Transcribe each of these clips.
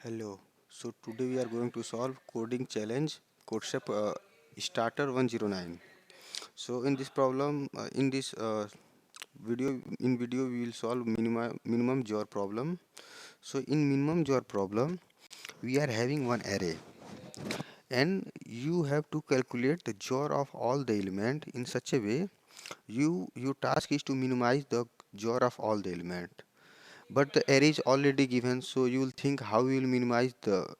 Hello. So today we are going to solve coding challenge CodeShip Starter 109. So in this problem, in this video we will solve minimum jar problem. So in minimum jar problem, we are having one array, and you have to calculate the jar of all the element in such a way. Your task is to minimize the jar of all the element. But the array is already given, so you will think how you will minimize the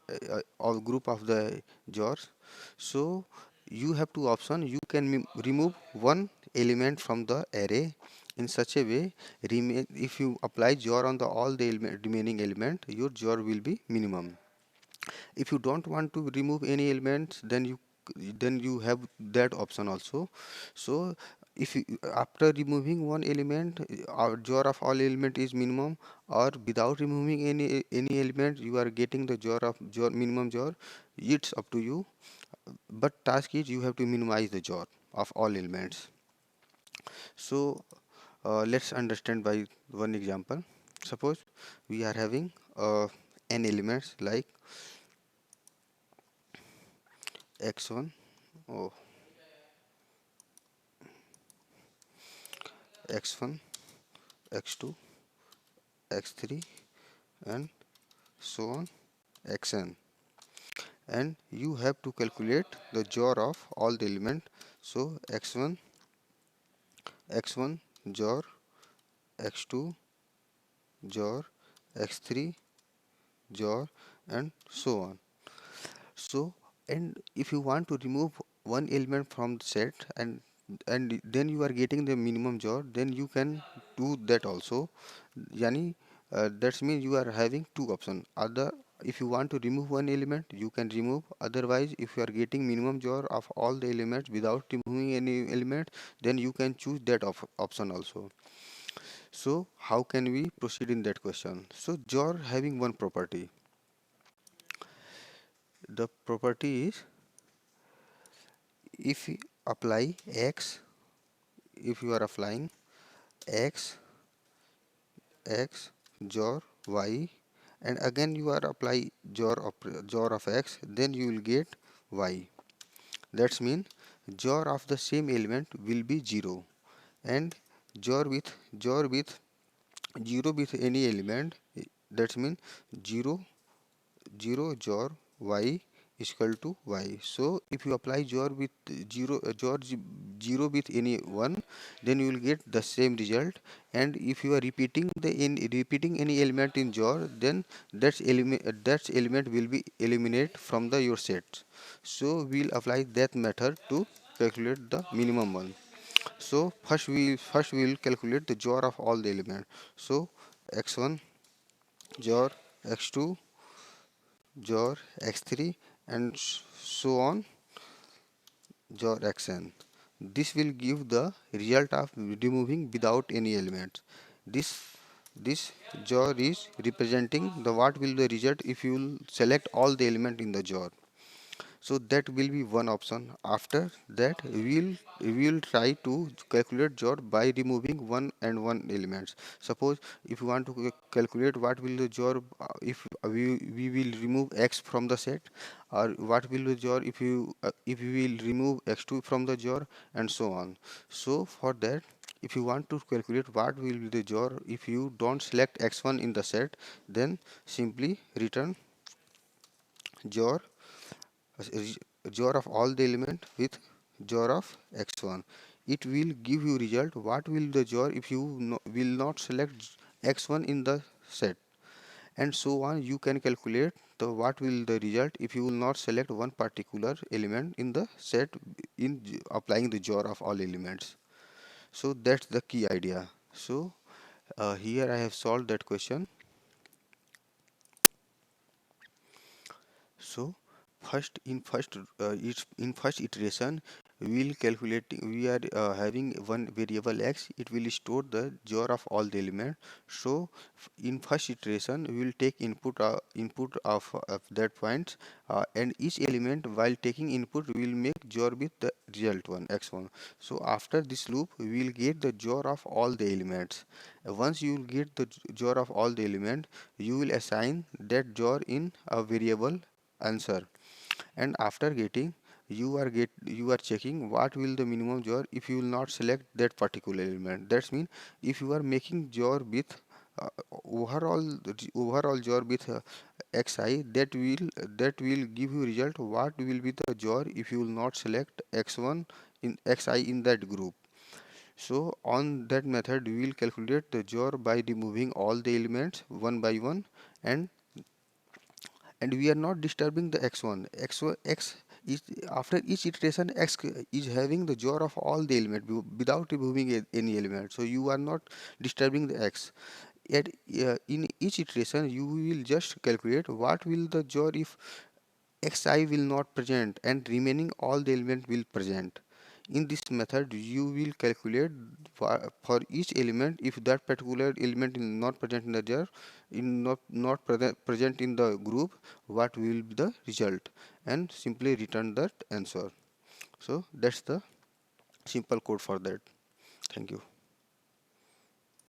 all group of the jars. So you have two options. You can remove one element from the array in such a way. If you apply jar on the all the remaining element, your jar will be minimum. If you don't want to remove any elements, then you have that option also. So if you, after removing one element, our jar of all element is minimum, or without removing any element you are getting the jar minimum jar. It's up to you, but task is you have to minimize the jar of all elements. So let's understand by one example. Suppose we are having n elements like x1, oh, x1, x2, x3, and so on xn, and you have to calculate the jar of all the element. So x1 jar, x2 jar, x3 jar, and so on. So, and if you want to remove one element from the set, and then you are getting the minimum jar, then you can do that also. Yani, that means you are having two options. Other, if you want to remove one element, you can remove. Otherwise, if you are getting minimum jar of all the elements without removing any element, then you can choose that option also. So how can we proceed in that question? So jar having one property. The property is, if you apply x, if you are applying x, x jar y, and again you are apply jar of x, then you will get y. That's mean jar of the same element will be 0, and jar with 0 with any element, that's mean 0 0 jar y is equal to y. So if you apply jar with 0 with any one, then you will get the same result. And if you are repeating any element in jar, then that element will be eliminated from the your set. So we'll apply that method to calculate the minimum one. So first we will calculate the jar of all the elements. So x1 jar, x2 jar, x3, and so on jar xn. This will give the result of removing without any elements. This jar is representing the what will the result if you will select all the element in the jar. So that will be one option. After that we will try to calculate jar by removing one and one elements. Suppose if you want to calculate what will the jar, if we will remove x from the set, or what will the jar if we will remove x2 from the jar, and so on. So for that, if you want to calculate what will be the jar if you don't select x1 in the set, then simply return jar, jar of all the element with jar of x1. It will give you result what will the jar if you will not select x1 in the set, and so on. You can calculate the what will the result if you will not select one particular element in the set in applying the jar of all elements. So that's the key idea. So here I have solved that question. So first in first iteration, we are having one variable x. It will store the jar of all the elements. So in first iteration we will take input of that points, and each element while taking input we will make jar with the result one x1. So after this loop we will get the jar of all the elements. Once you will get the jar of all the element, you will assign that jar in a variable answer, and after getting, you are checking what will the minimum jar if you will not select that particular element. That's mean if you are making jar with uh, overall jar with xi, that will give you result what will be the jar if you will not select x1 in xi in that group. So on that method we will calculate the jar by removing all the elements one by one, and we are not disturbing the x1. X is after each iteration x is having the jar of all the element without removing any element. So you are not disturbing the x. Yet in each iteration you will just calculate what will the jar if xi will not present and remaining all the element will present. In this method you will calculate for each element if that particular element is not present in the jar, in not present in the group, what will be the result, and simply return that answer. So that's the simple code for that. Thank you.